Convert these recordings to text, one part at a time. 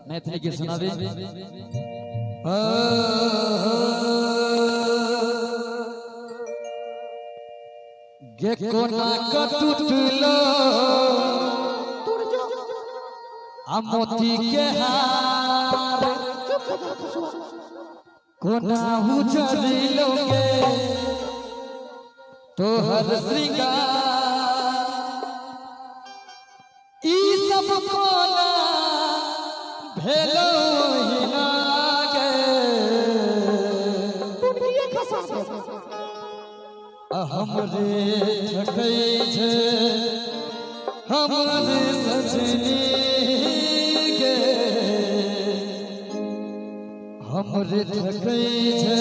मैथिली के सुनावे गे कोना कटुटलो आ मोती के हार कोना उजलिलोगे तोहर श्रृंगार ई सब कोना भेलो हिना गे हमरे ठकै छे हमरे सजनी गे हमरे ठकै छे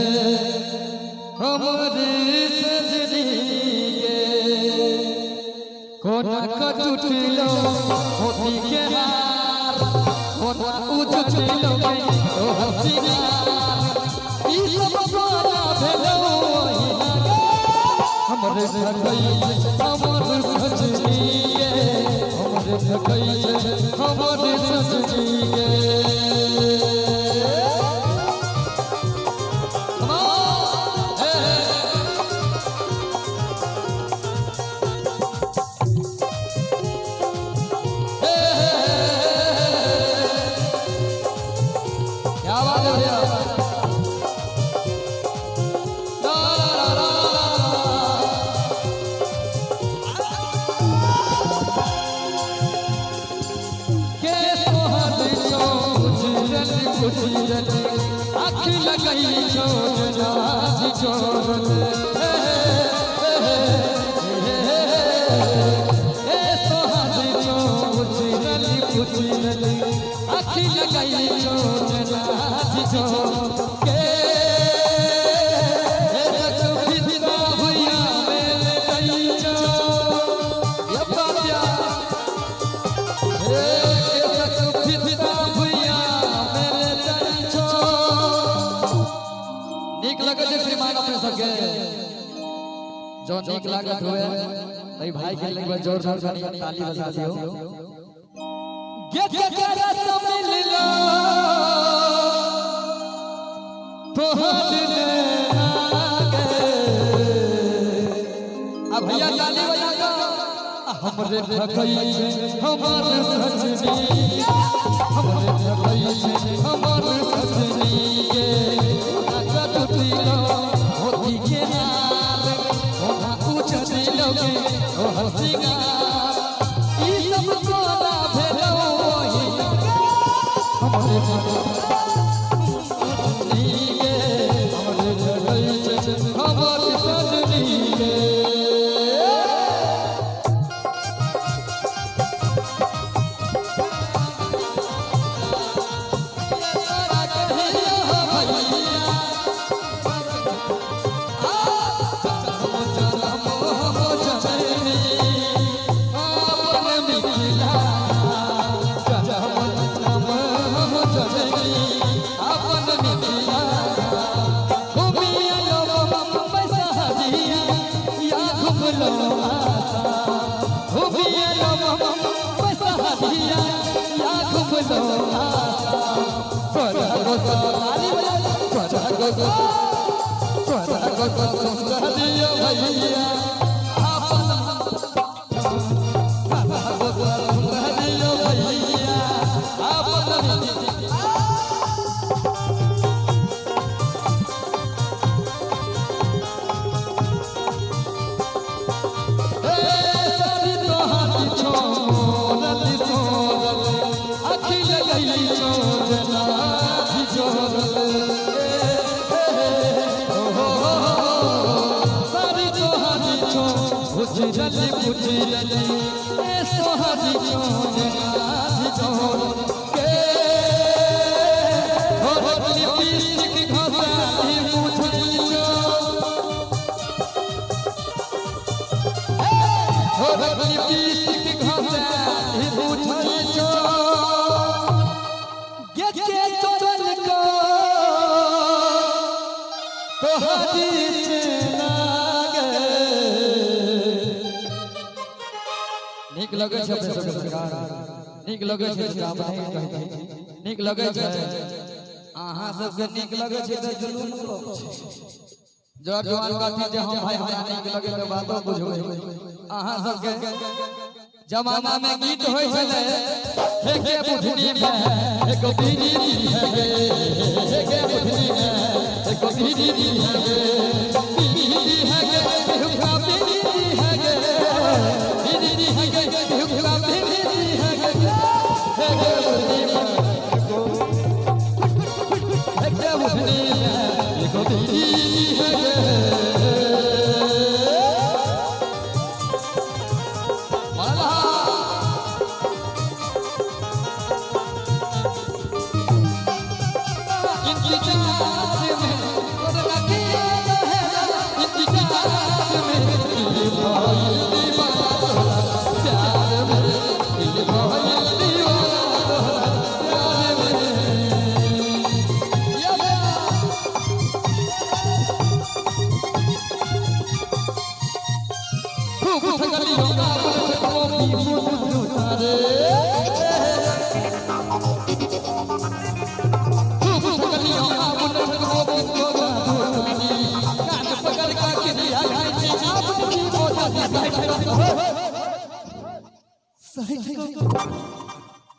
हमरे सजनी गे कोना कटुटलो मोती के हार कोना उजलिलो गे ओ हसीना ई सब कोना भेलो हिना गे हमरे ठकै हमरे सजनी गे हमरे ठकै हमरे सजनी गे आँख लगई छोड़ना छोड़ आँख लगई छोड़ना छोड़ जो नीक लागत हुए भाई भाई के लिए जोरदार ताली बजा दियो गे के रस मिललो तोहर ने आगे अब भैया ताली बजा दो हमरे ठकै हमरे सजनी हमरे ठकै हमरे सजनी गे कटुटलो मोती के हार कोना उजलिलोगे ओ हसीना ई सब कोना भेलो हिना हमरे सजनी गे हमरे ठकै हमरे सजनी गे उजली उजली ए सोहरी छोड़ना छोड़ के हो लिपस्टिक घसाई मुझली हो लिपस्टिक घसाई मुझली के चोरल को तोहरी चेना नीक लगे छै सरकार नीक लगे छै काम नहीं कहै छै नीक नीक लगे छै अहाँ सबके नीक लगे छै त जुलूम लोग छै जर जवान कहती जे हम भाई हमरा नीक लगे त बातो बुझबै अहाँ सबके जमाना में गीत होय छले हे के बुधनी में एक बीनी है गे हे के बुधनी में एक बीनी है गे बीनी है गे हुक्का बीनी है गे बीनी है गे हुक्का बीनी है गे हे के बुधनी में हे के बुधनी में एक बीनी है गे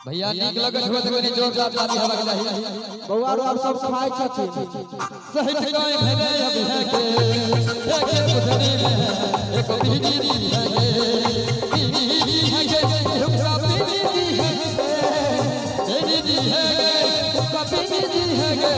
भैया नीक लगत हो त कोनी जोरदार ताली हवा के चाहिए बउआ और सब खाय छथिन सही ठिकाने भेले अभी है के बुधनी में एक बीनी है गे बीनी है गे हुक्का बीनी है गे बीनी है गे हुक्का बीनी है गे